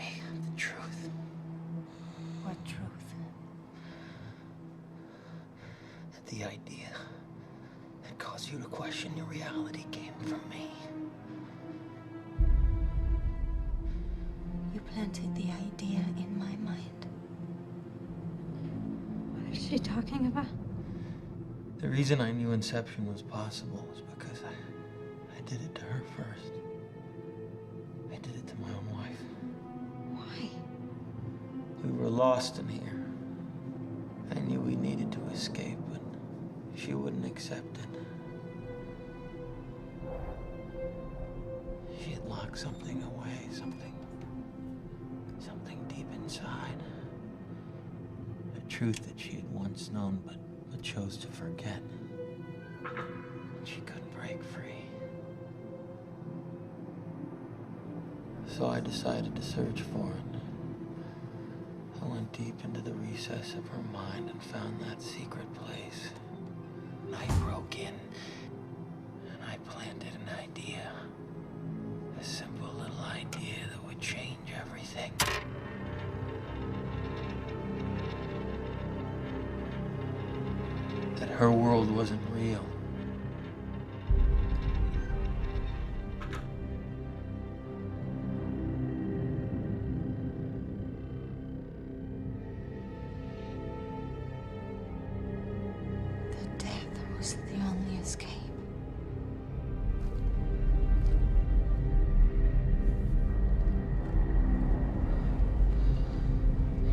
me the truth. What truth? That the idea that caused you to question your reality came from me. You planted the idea in my mind. What is she talking about? The reason I knew Inception was possible was because I did it to her first. I did it to my own wife. Why? We were lost in here. I knew we needed to escape, but she wouldn't accept it. She had locked something away, something deep inside. A truth that she had once known, but chose to forget. She couldn't break free. So I decided to search for it. I went deep into the recess of her mind and found that secret place. And I broke in, and I planted an idea. A simple little idea that would change everything. That her world wasn't real. That death was the only escape.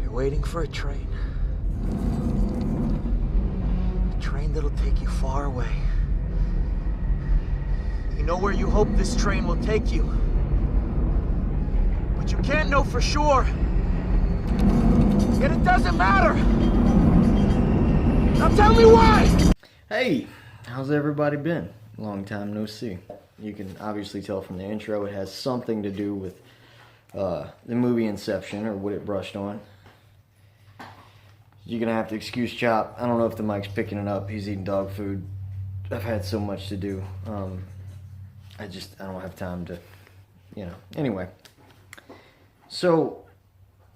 You're waiting for a train. Train that'll take you far away. You know where you hope this train will take you. But you can't know for sure. Yet it doesn't matter. Now tell me why! Hey, how's everybody been? Long time no see. You can obviously tell from the intro it has something to do with the movie Inception, or what it brushed on. You're gonna have to excuse Chop. I don't know if the mic's picking it up. He's eating dog food. I've had so much to do. I don't have time to, Anyway. So,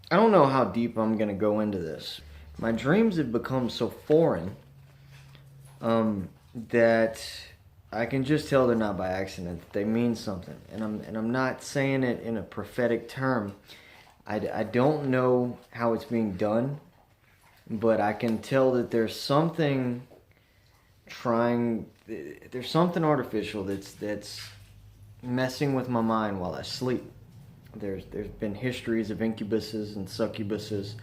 I don't know how deep I'm gonna go into this. My dreams have become so foreign that I can just tell they're not by accident. They mean something. And I'm not saying it in a prophetic term. I don't know how it's being done. But I can tell that there's something artificial that's messing with my mind while I sleep. There's been histories of incubuses and succubuses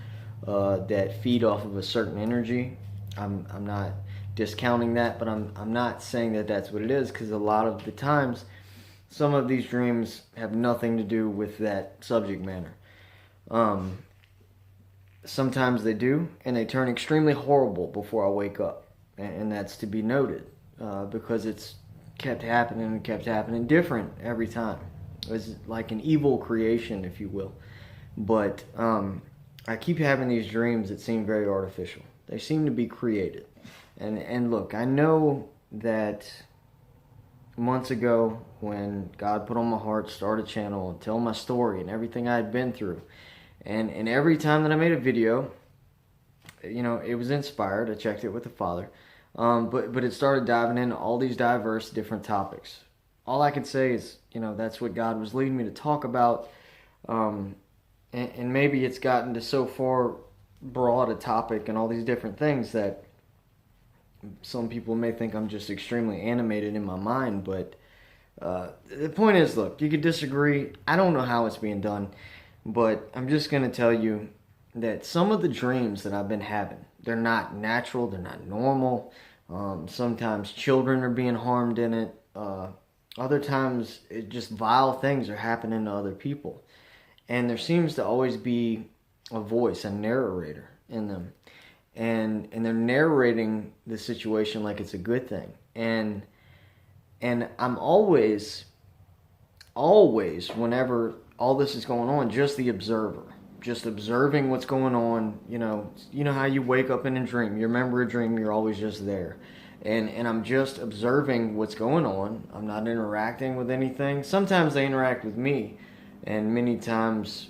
that feed off of a certain energy. I'm not discounting that, but I'm not saying that that's what it is, because a lot of the times some of these dreams have nothing to do with that subject matter. Sometimes they do, and they turn extremely horrible before I wake up. And that's to be noted, because it's kept happening different every time. It's like an evil creation, if you will. But I keep having these dreams that seem very artificial. They seem to be created. And look, I know that months ago, when God put on my heart to start a channel and tell my story and everything I had been through, and every time that I made a video, it was inspired. I checked it with the Father. But it started diving into all these diverse different topics. All I can say is, that's what God was leading me to talk about. And maybe it's gotten to so far broad a topic and all these different things that some people may think I'm just extremely animated in my mind. But the point is, look, you could disagree. I don't know how it's being done. But I'm just going to tell you that some of the dreams that I've been having, they're not natural, they're not normal. Sometimes children are being harmed in it. Other times, just vile things are happening to other people. And there seems to always be a voice, a narrator in them. And they're narrating the situation like it's a good thing. And I'm always, whenever all this is going on, just the observer, just observing what's going on. You know how you wake up in a dream, you remember a dream, you're always just there, and I'm just observing what's going on. I'm not interacting with anything. Sometimes they interact with me, and many times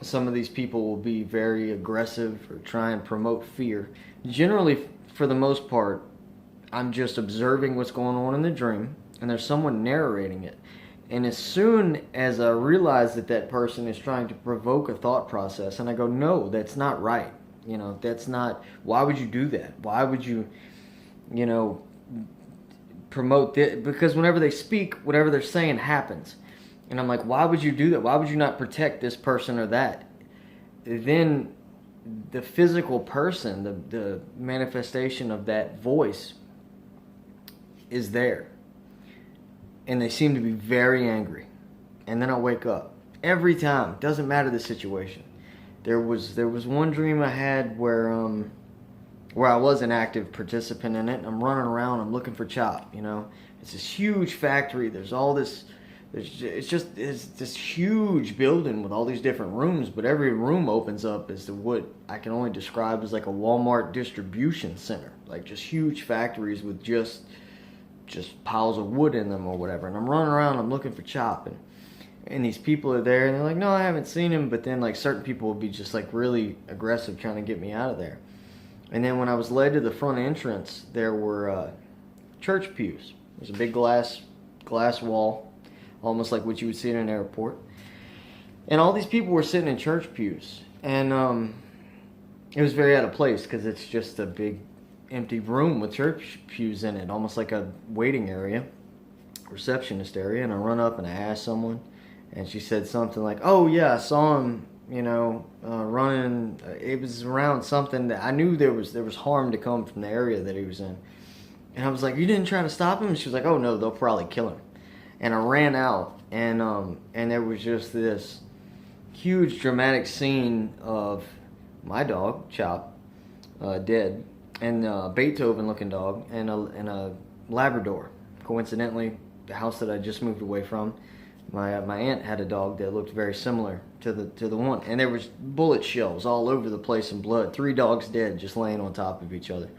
some of these people will be very aggressive or try and promote fear. Generally, for the most part, I'm just observing what's going on in the dream, and there's someone narrating it. And as soon as I realize that that person is trying to provoke a thought process, and I go, no, that's not right. That's not, why would you do that? Why would you, promote this? Because whenever they speak, whatever they're saying happens. And I'm like, why would you do that? Why would you not protect this person or that? Then the physical person, the manifestation of that voice is there. And they seem to be very angry. And then I wake up. Every time. Doesn't matter the situation. There was one dream I had where I was an active participant in it. I'm running around. I'm looking for Chop. It's this huge factory. There's all this. It's this huge building with all these different rooms. But every room opens up as to what I can only describe as like a Walmart distribution center. Like just huge factories with just piles of wood in them or whatever. And I'm running around, I'm looking for Chop, and these people are there, and they're like, no, I haven't seen him. But then like certain people will be just like really aggressive trying to get me out of there. And then when I was led to the front entrance, there were church pews. There's a big glass wall, almost like what you would see in an airport. And all these people were sitting in church pews. And it was very out of place because it's just a big empty room with church pews in it, almost like a waiting area, receptionist area. And I run up and I asked someone, and she said something like, oh yeah, I saw him running. It was around something that I knew there was harm to come from the area that he was in. And I was like, you didn't try to stop him? And she was like, oh no, they'll probably kill him. And I ran out, and there was just this huge dramatic scene of my dog Chop dead, and a Beethoven-looking dog, and a Labrador. Coincidentally, the house that I just moved away from, my aunt had a dog that looked very similar to the one, and there was bullet shells all over the place and blood. 3 dogs dead, just laying on top of each other,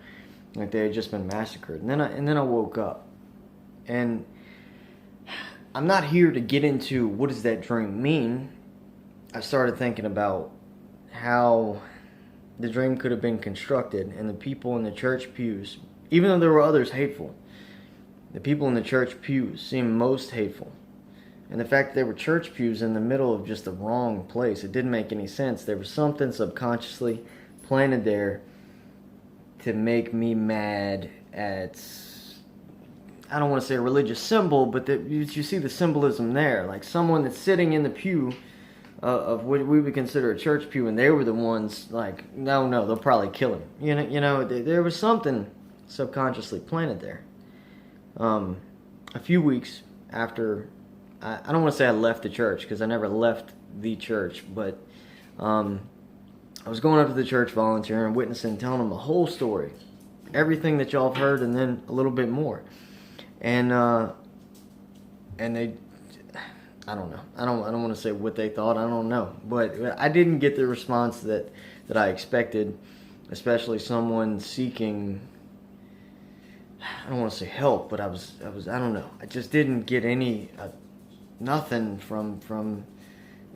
like they had just been massacred. And then I woke up, and I'm not here to get into what does that dream mean. I started thinking about how the dream could have been constructed, and the people in the church pews, even though there were others hateful, the people in the church pews seemed most hateful. And the fact that there were church pews in the middle of just the wrong place, it didn't make any sense. There was something subconsciously planted there to make me mad at, I don't want to say a religious symbol, but you see the symbolism there. Like someone that's sitting in the pew of what we would consider a church pew, and they were the ones like, no, they'll probably kill him. There was something subconsciously planted there. A few weeks after, I don't want to say I left the church, because I never left the church, but I was going up to the church volunteering, witnessing, telling them the whole story, everything that y'all have heard, and then a little bit more. And they, I don't know. I don't want to say what they thought. I don't know. But I didn't get the response that I expected, especially someone seeking, I don't want to say help, but I was I don't know. I just didn't get nothing from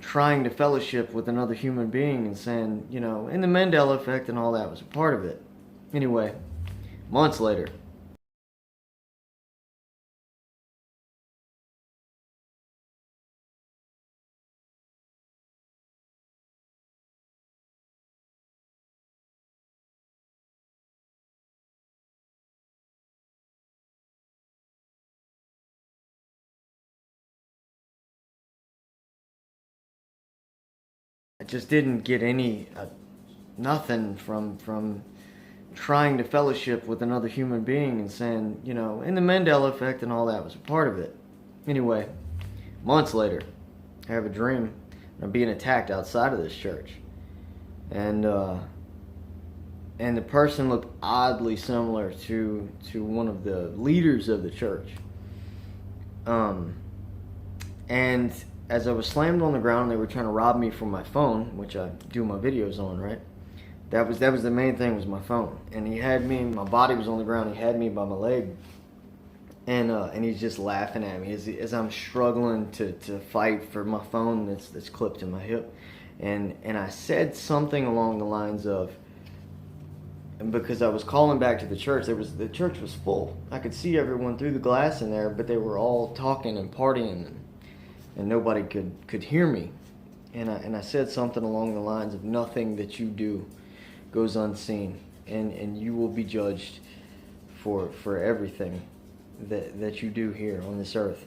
trying to fellowship with another human being and saying, and the Mandela effect and all that was a part of it. Anyway, months later, I just didn't get nothing from trying to fellowship with another human being and saying, and the Mandela effect and all that was a part of it. Anyway, months later, I have a dream, and I'm being attacked outside of this church, and the person looked oddly similar to one of the leaders of the church. And as I was slammed on the ground, they were trying to rob me from my phone, which I do my videos on, right? That was the main thing, was my phone. And he had me, my body was on the ground, he had me by my leg. And he's just laughing at me as I'm struggling to fight for my phone that's clipped to my hip. and I said something along the lines of, because I was calling back to the church, the church was full. I could see everyone through the glass in there, but they were all talking and partying, and nobody could hear me. And I said something along the lines of, nothing that you do goes unseen, and you will be judged for everything that you do here on this earth.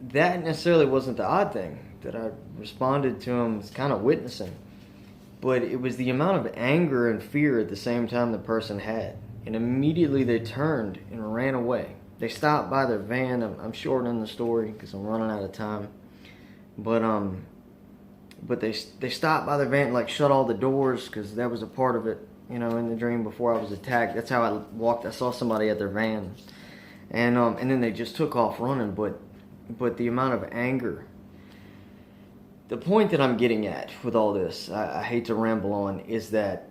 That necessarily wasn't the odd thing that I responded to him as kind of witnessing, but it was the amount of anger and fear at the same time the person had. And immediately they turned and ran away. They stopped by their van. I'm shortening the story because I'm running out of time. But they stopped by their van, like shut all the doors, because that was a part of it, in the dream before I was attacked. That's how I walked. I saw somebody at their van, and then they just took off running. But the amount of anger. The point that I'm getting at with all this, I hate to ramble on, is that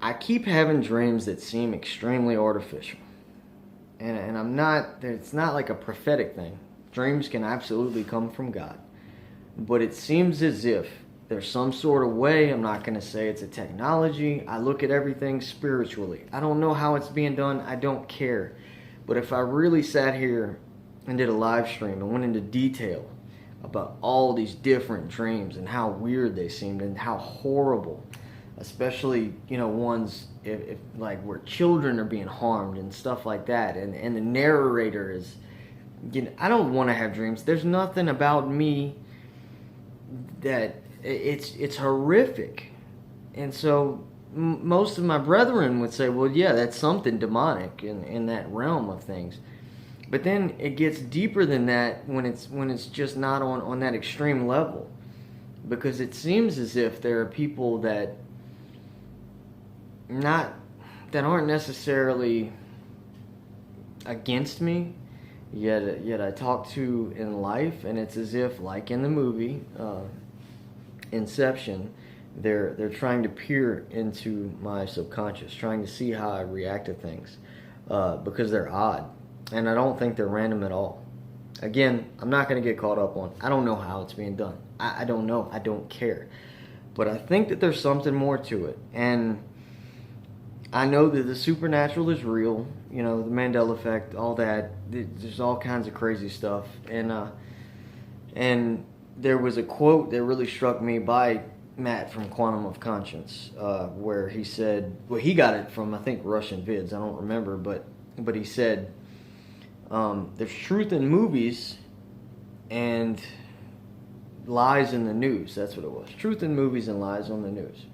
I keep having dreams that seem extremely artificial. And I'm not, it's not like a prophetic thing. Dreams can absolutely come from God. But it seems as if there's some sort of way, I'm not going to say it's a technology, I look at everything spiritually. I don't know how it's being done, I don't care. But if I really sat here and did a live stream and went into detail about all these different dreams and how weird they seemed and how horrible, especially ones if like where children are being harmed and stuff like that, and the narrator is, I don't want to have dreams. There's nothing about me that it's horrific. And so most of my brethren would say, well, yeah, that's something demonic in that realm of things. But then it gets deeper than that when it's just not on that extreme level. Because it seems as if there are people that aren't necessarily against me, yet I talk to in life, and it's as if, like in the movie Inception, they're trying to peer into my subconscious, trying to see how I react to things, because they're odd. And I don't think they're random at all. Again, I'm not going to get caught up on, I don't know how it's being done. I don't know. I don't care. But I think that there's something more to it. And I know that the supernatural is real. The Mandela effect, all that. There's all kinds of crazy stuff. And there was a quote that really struck me by Matt from Quantum of Conscience, where he said, well, he got it from, I think, Russian vids. I don't remember, but he said, there's truth in movies and lies in the news. That's what it was. Truth in movies and lies on the news.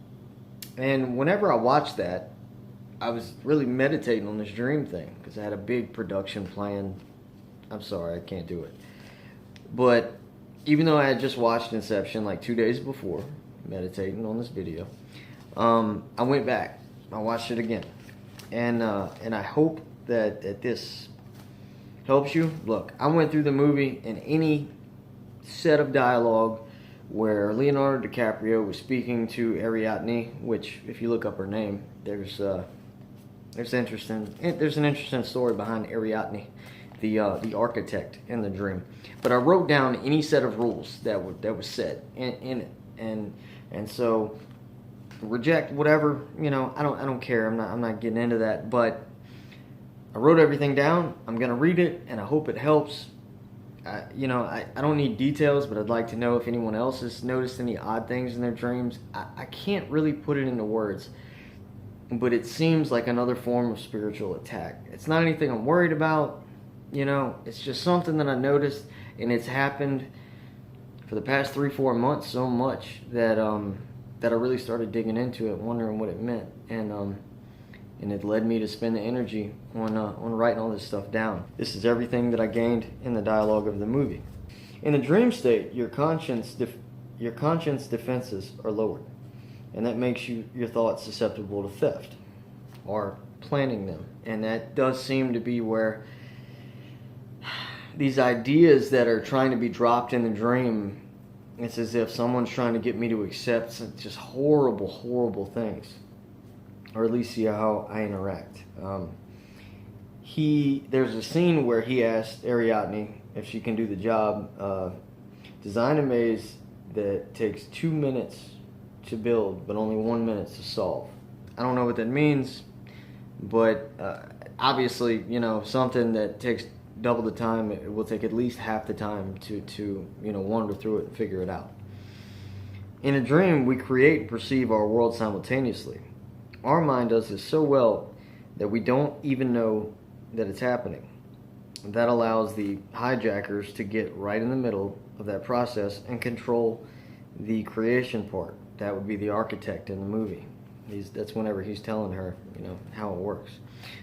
And whenever I watched that, I was really meditating on this dream thing, because I had a big production plan. I'm sorry, I can't do it. But even though I had just watched Inception like 2 days before, meditating on this video, I went back. I watched it again. And I hope that this helps you. Look, I went through the movie, and any set of dialogue where Leonardo DiCaprio was speaking to Ariadne, which, if you look up her name, there's an interesting story behind Ariadne, the architect in the dream. But I wrote down any set of rules that was said in it, and so reject whatever, I don't care. I'm not getting into that, but I wrote everything down. I'm going to read it, and I hope it helps. I don't need details, but I'd like to know if anyone else has noticed any odd things in their dreams. I can't really put it into words, but it seems like another form of spiritual attack. It's not anything I'm worried about. It's just something that I noticed, and it's happened for the past 3-4 months so much that I really started digging into it, wondering what it meant. And it led me to spend the energy on writing all this stuff down. This is everything that I gained in the dialogue of the movie. In a dream state, your conscience defenses are lowered, and that makes your thoughts susceptible to theft or planning them. And that does seem to be where these ideas that are trying to be dropped in the dream, it's as if someone's trying to get me to accept some just horrible, horrible things, or at least see how I interact. There's a scene where he asked Ariadne if she can do the job Design a maze that takes 2 minutes to build, but only 1 minute to solve. I don't know what that means, but obviously, something that takes double the time, it will take at least half the time to wander through it and figure it out. In a dream, we create and perceive our world simultaneously. Our mind does this so well that we don't even know that it's happening. That allows the hijackers to get right in the middle of that process and control the creation part. That would be the architect in the movie. That's whenever he's telling her, how it works.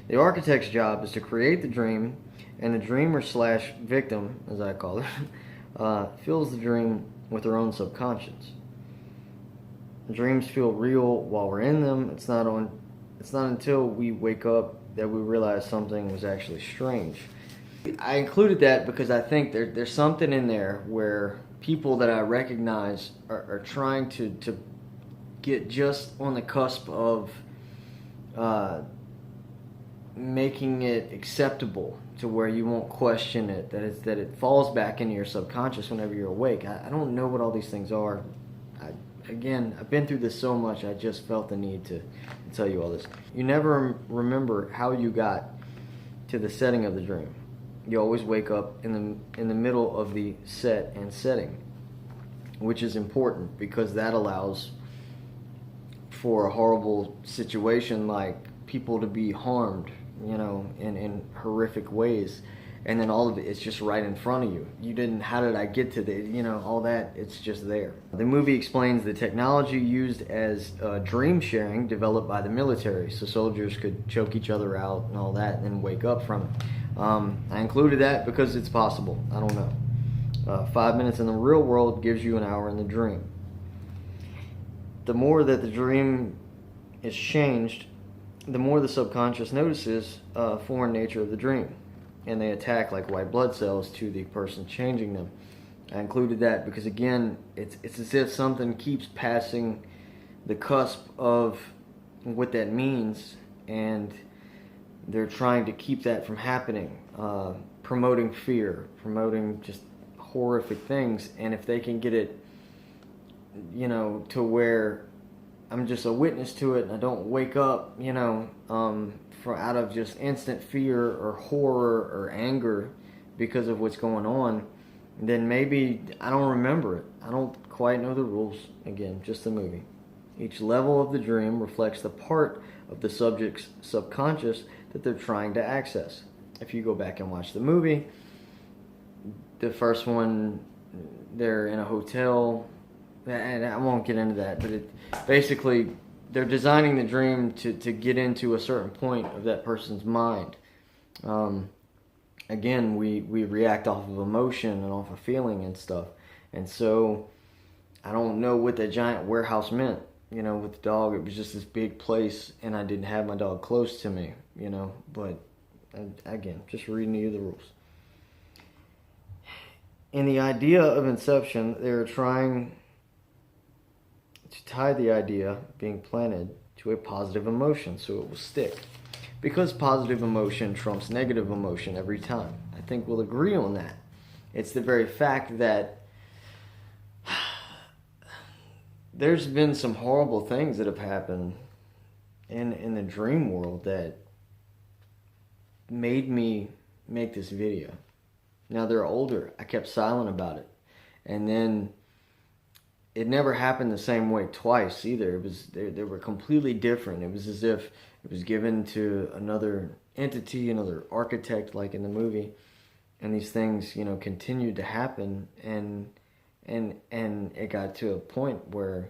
The architect's job is to create the dream, and the dreamer / victim, as I call it, fills the dream with her own subconscious. Dreams feel real while we're in them. It's not until we wake up that we realize something was actually strange. I included that because I think there's something in there where people that I recognize are trying to get just on the cusp of making it acceptable to where you won't question it, that it falls back into your subconscious whenever you're awake. I don't know what all these things are. I've been through this so much, I just felt the need to tell you all this. You never remember how you got to the setting of the dream. You always wake up in the middle of the set and setting, which is important because that allows for a horrible situation like people to be harmed, in horrific ways. And then all of it's just right in front of you. How did I get to all that, it's just there. The movie explains the technology used as dream sharing developed by the military, so soldiers could choke each other out and all that and then wake up from it. I included that because it's possible. I don't know. 5 minutes in the real world gives you an hour in the dream. The more that the dream is changed, the more the subconscious notices foreign nature of the dream, and they attack like white blood cells to the person changing them. I included that because, again, it's as if something keeps passing the cusp of what that means, and they're trying to keep that from happening, promoting fear, promoting just horrific things. And if they can get it, to where I'm just a witness to it and I don't wake up, out of just instant fear or horror or anger because of what's going on, then maybe I don't remember it. I don't quite know the rules. Again, just the movie. Each level of the dream reflects the part of the subject's subconscious that they're trying to access. If you go back and watch the movie, the first one, they're in a hotel, and I won't get into that, but basically they're designing the dream to get into a certain point of that person's mind. Again, we react off of emotion and off of feeling and stuff. And so I don't know what that giant warehouse meant, with the dog. It was just this big place, and I didn't have my dog close to me, but again, just reading you the rules. In the idea of Inception, they were trying to tie the idea being planted to a positive emotion so it will stick. Because positive emotion trumps negative emotion every time. I think we'll agree on that. It's the very fact that there's been some horrible things that have happened in the dream world that made me make this video. Now they're older. I kept silent about it. And then it never happened the same way twice either. They were completely different. It was as if it was given to another entity, another architect, like in the movie, and these things, continued to happen, and it got to a point where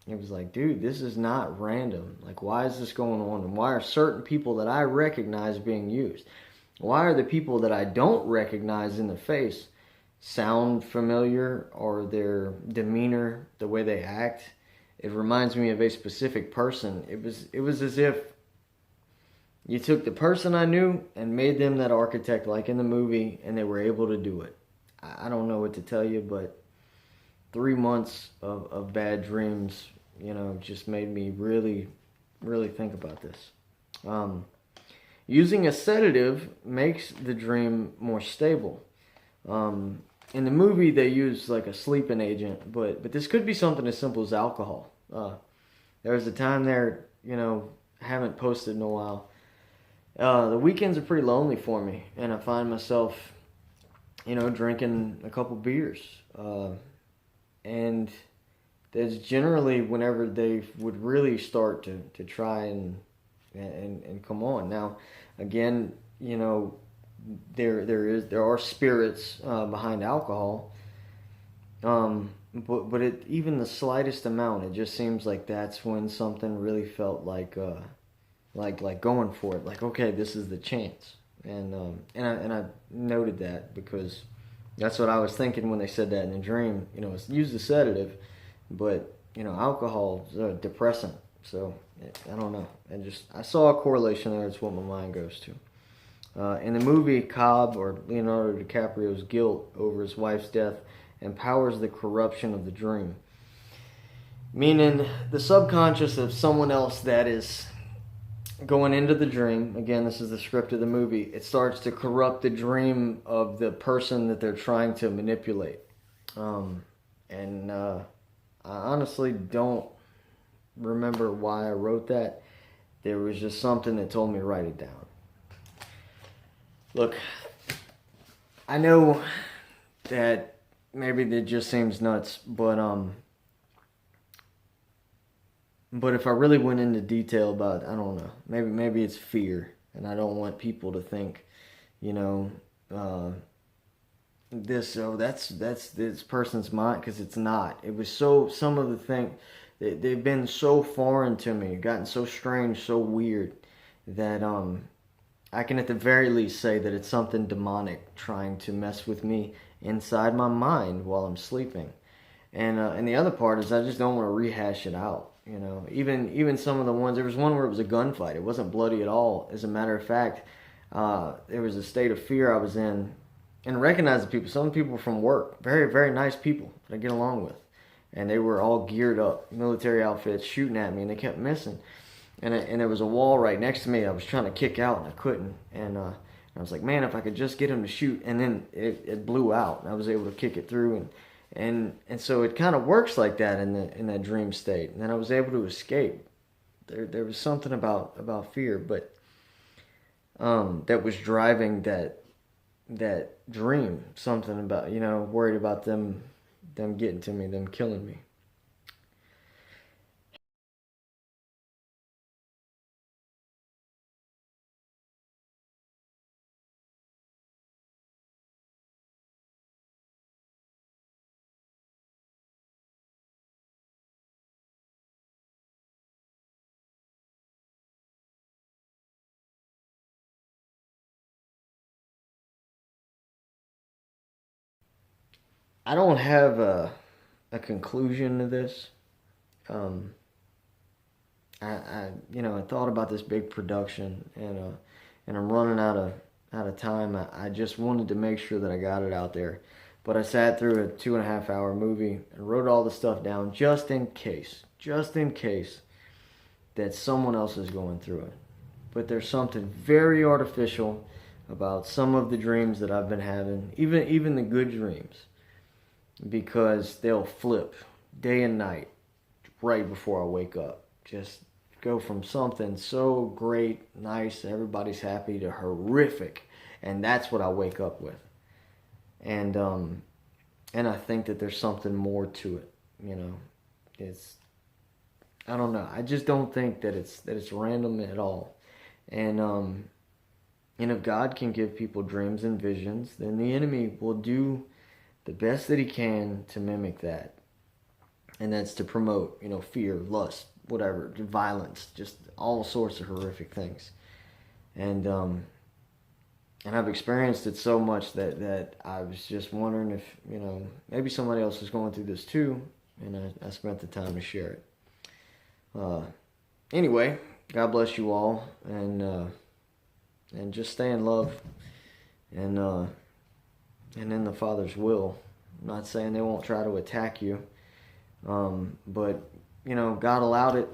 it was like, dude, this is not random. Like, why is this going on, and why are certain people that I recognize being used? Why are the people that I don't recognize in the face sound familiar, or their demeanor, the way they act? It reminds me of a specific person. It was as if you took the person I knew and made them that architect like in the movie, and they were able to do it. I don't know what to tell you, but 3 months of bad dreams, just made me really, really think about this. Using a sedative makes the dream more stable. in the movie they use like a sleeping agent, but this could be something as simple as alcohol. There was a time there, I haven't posted in a while. The weekends are pretty lonely for me, and I find myself, drinking a couple beers. And that's generally whenever they would really start to try and come on. Now, again, there are spirits behind alcohol, but even the slightest amount, it just seems like that's when something really felt like going for it. Like, okay, this is the chance, and I noted that because that's what I was thinking when they said that in the dream. It's use a sedative, but alcohol is a depressant. So I don't know. I saw a correlation there. It's what my mind goes to. In the movie, Cobb, or Leonardo DiCaprio's guilt over his wife's death empowers the corruption of the dream. Meaning the subconscious of someone else that is going into the dream, again, this is the script of the movie, it starts to corrupt the dream of the person that they're trying to manipulate. I honestly don't remember why I wrote that. There was just something that told me to write it down. Look, I know that maybe that just seems nuts, but if I really went into detail about, I don't know, maybe it's fear, and I don't want people to think, that's this person's mind, because it's not. It was some of the things, they've been so foreign to me, gotten so strange, so weird, that I can at the very least say that it's something demonic trying to mess with me inside my mind while I'm sleeping. And the other part is I just don't want to rehash it out. Even some of the ones, there was one where it was a gunfight. It wasn't bloody at all. As a matter of fact, there was a state of fear I was in, and recognize the people. Some people from work, very, very nice people that I get along with. And they were all geared up, military outfits, shooting at me, and they kept missing. And there was a wall right next to me. I was trying to kick out, and I couldn't. And I was like, man, if I could just get him to shoot. And then it blew out, and I was able to kick it through. And so it kind of works like that in that dream state. And then I was able to escape. There was something about fear, but that was driving that dream. Something about, worried about them getting to me, them killing me. I don't have a conclusion to this. I thought about this big production, and I'm running out of time. I just wanted to make sure that I got it out there, but I sat through a 2.5 hour movie and wrote all the stuff down just in case that someone else is going through it. But there's something very artificial about some of the dreams that I've been having, even the good dreams, because they'll flip day and night right before I wake up. Just go from something so great, nice, everybody's happy, to horrific, and that's what I wake up with. And I think that there's something more to it. It's, I don't know. I just don't think that it's random at all. And if God can give people dreams and visions, then the enemy will do the best that he can to mimic that. And that's to promote, fear, lust, whatever, violence, just all sorts of horrific things. And I've experienced it so much that I was just wondering if, maybe somebody else is going through this too. And I spent the time to share it. Anyway, God bless you all, and just stay in love, and in the Father's will. I'm not saying they won't try to attack you, but God allowed it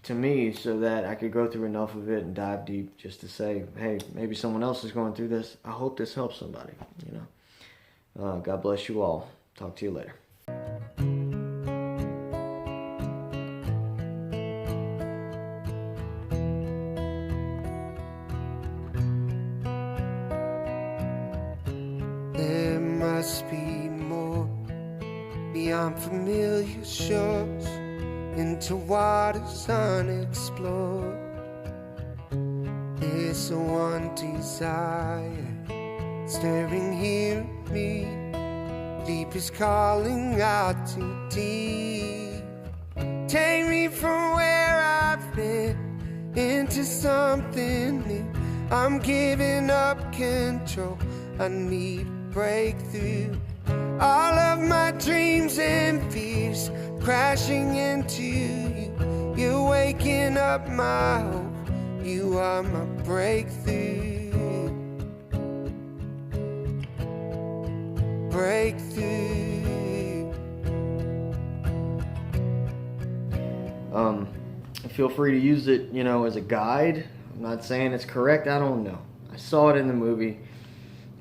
to me so that I could go through enough of it and dive deep, just to say, hey, maybe someone else is going through this. I hope this helps somebody, God bless you all. Talk to you later. There must be more beyond familiar shores, into waters unexplored. There's a one desire stirring here in me. Deep is calling out to deep. Take me from where I've been into something new. I'm giving up control. I need a breakthrough. All of my dreams and fears crashing into you. You're waking up my hope. You are my breakthrough. Breakthrough. Feel free to use it, as a guide. I'm not saying it's correct. I don't know. I saw it in the movie.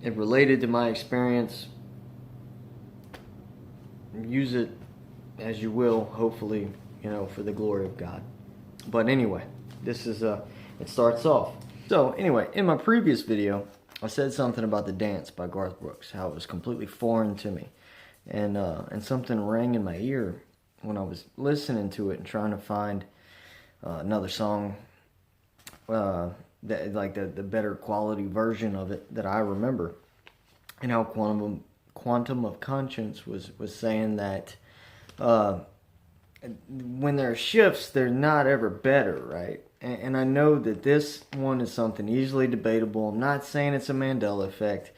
It related to my experience. Use it as you will, hopefully, for the glory of God. But anyway, this is it starts off. So anyway, in my previous video, I said something about The Dance by Garth Brooks, how it was completely foreign to me. And something rang in my ear when I was listening to it and trying to find another song, that like the better quality version of it that I remember. And how Quantum of Conscience was saying that when there are shifts, they're not ever better, right? And I know that this one is something easily debatable. I'm not saying it's a Mandela effect,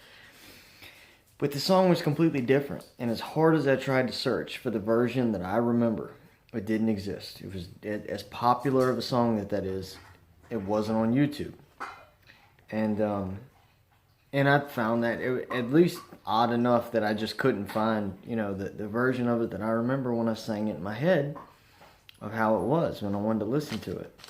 but the song was completely different. And as hard as I tried to search for the version that I remember, it didn't exist. It was as popular of a song that is. It wasn't on YouTube, and I found that at least odd enough that I just couldn't find the version of it that I remember when I sang it in my head of how it was when I wanted to listen to it.